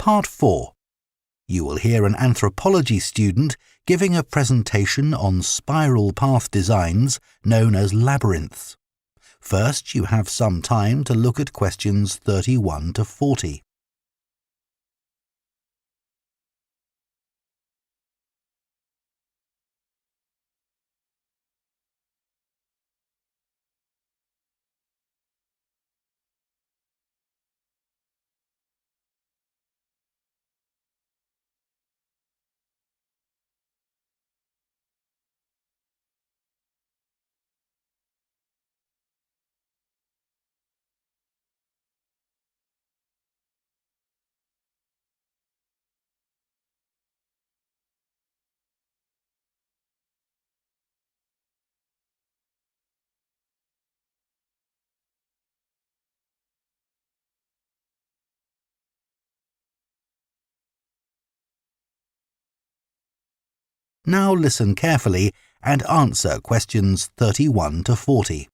Part 4. You will hear an anthropology student giving a presentation on spiral path designs known as labyrinths. First, you have some time to look at questions 31 to 40. Now listen carefully and answer questions 31 to 40.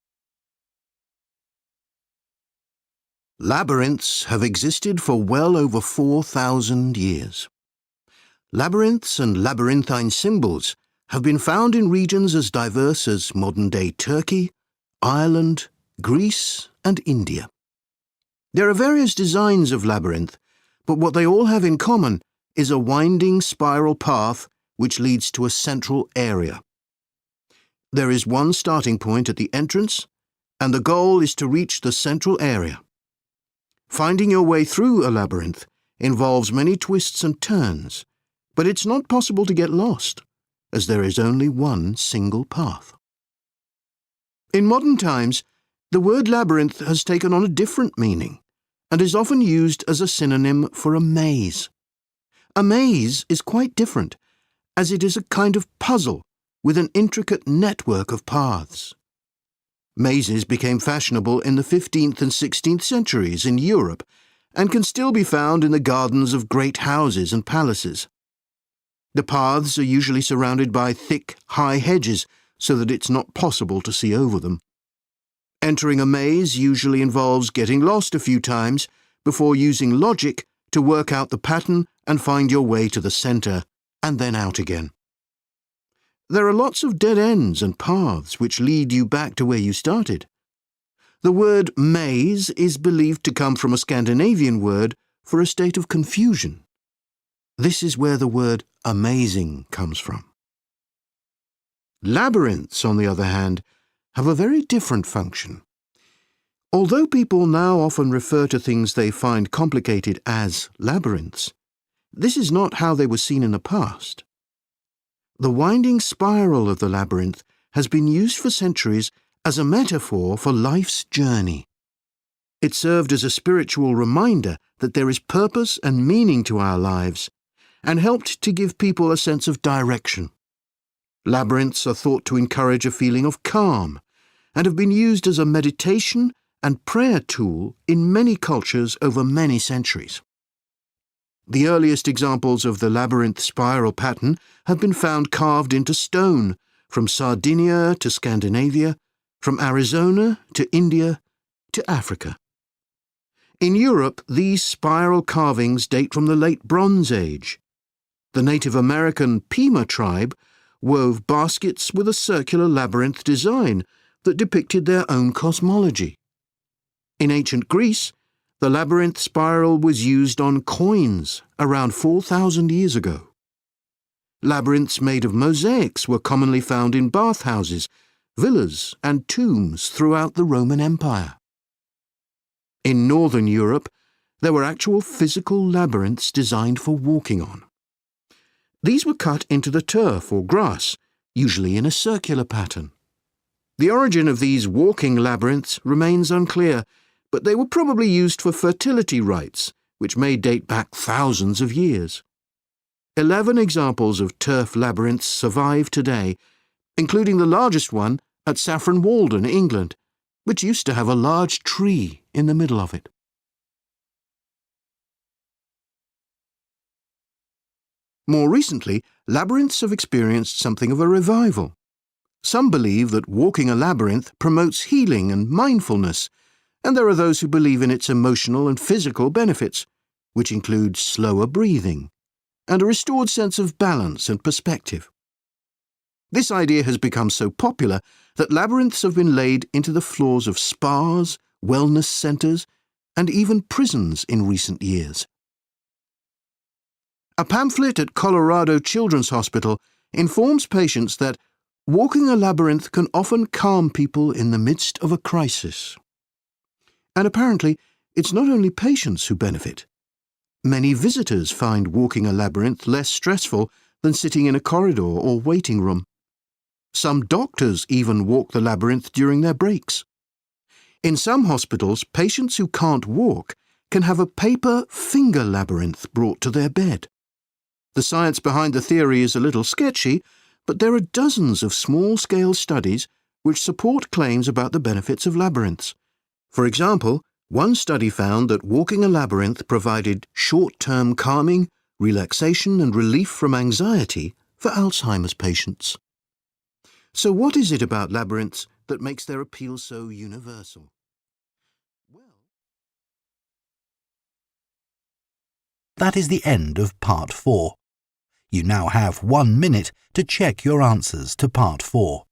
Labyrinths have existed for well over 4,000 years. Labyrinths and labyrinthine symbols have been found in regions as diverse as modern-day Turkey, Ireland, Greece, and India. There are various designs of labyrinth, but what they all have in common is a winding spiral path which leads to a central area. There is one starting point at the entrance, and the goal is to reach the central area. Finding your way through a labyrinth involves many twists and turns, but it's not possible to get lost, as there is only one single path. In modern times, the word labyrinth has taken on a different meaning and is often used as a synonym for a maze. A maze is quite different, as it is a kind of puzzle with an intricate network of paths. Mazes became fashionable in the 15th and 16th centuries in Europe and can still be found in the gardens of great houses and palaces. The paths are usually surrounded by thick, high hedges so that it's not possible to see over them. Entering a maze usually involves getting lost a few times before using logic to work out the pattern and find your way to the centre and then out again. There are lots of dead ends and paths which lead you back to where you started. The word maze is believed to come from a Scandinavian word for a state of confusion. This is where the word amazing comes from. Labyrinths, on the other hand, have a very different function. Although people now often refer to things they find complicated as labyrinths, this is not how they were seen in the past. The winding spiral of the labyrinth has been used for centuries as a metaphor for life's journey. It served as a spiritual reminder that there is purpose and meaning to our lives, and helped to give people a sense of direction. Labyrinths are thought to encourage a feeling of calm, and have been used as a meditation and prayer tool in many cultures over many centuries. The earliest examples of the labyrinth spiral pattern have been found carved into stone, from Sardinia to Scandinavia, from Arizona to India to Africa. In Europe, these spiral carvings date from the late Bronze Age. The Native American Pima tribe wove baskets with a circular labyrinth design that depicted their own cosmology. In ancient Greece, the labyrinth spiral was used on coins around 4,000 years ago. Labyrinths made of mosaics were commonly found in bathhouses, villas, and tombs throughout the Roman Empire. In northern Europe, there were actual physical labyrinths designed for walking on. These were cut into the turf or grass, usually in a circular pattern. The origin of these walking labyrinths remains unclear, but they were probably used for fertility rites, which may date back thousands of years. 11 examples of turf labyrinths survive today, including the largest one at Saffron Walden, England, which used to have a large tree in the middle of it. More recently, labyrinths have experienced something of a revival. Some believe that walking a labyrinth promotes healing and mindfulness, and there are those who believe in its emotional and physical benefits, which includes slower breathing and a restored sense of balance and perspective. This idea has become so popular that labyrinths have been laid into the floors of spas, wellness centres, and even prisons in recent years. A pamphlet at Colorado Children's Hospital informs patients that walking a labyrinth can often calm people in the midst of a crisis. And apparently, it's not only patients who benefit. Many visitors find walking a labyrinth less stressful than sitting in a corridor or waiting room. Some doctors even walk the labyrinth during their breaks. In some hospitals, patients who can't walk can have a paper finger labyrinth brought to their bed. The science behind the theory is a little sketchy, but there are dozens of small-scale studies which support claims about the benefits of labyrinths. For example, one study found that walking a labyrinth provided short-term calming, relaxation and relief from anxiety for Alzheimer's patients. So what is it about labyrinths that makes their appeal so universal? That is the end of Part 4. You now have 1 minute to check your answers to Part 4.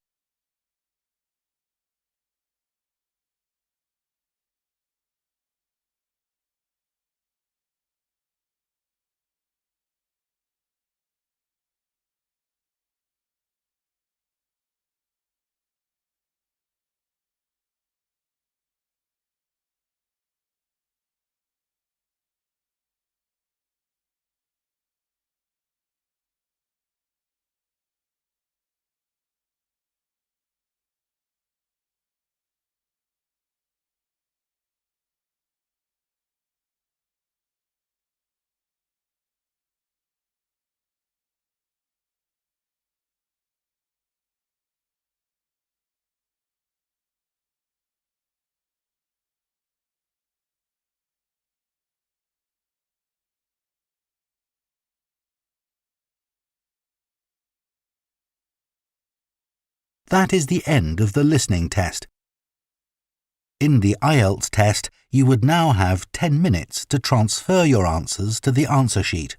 That is the end of the listening test. In the IELTS test, you would now have 10 minutes to transfer your answers to the answer sheet.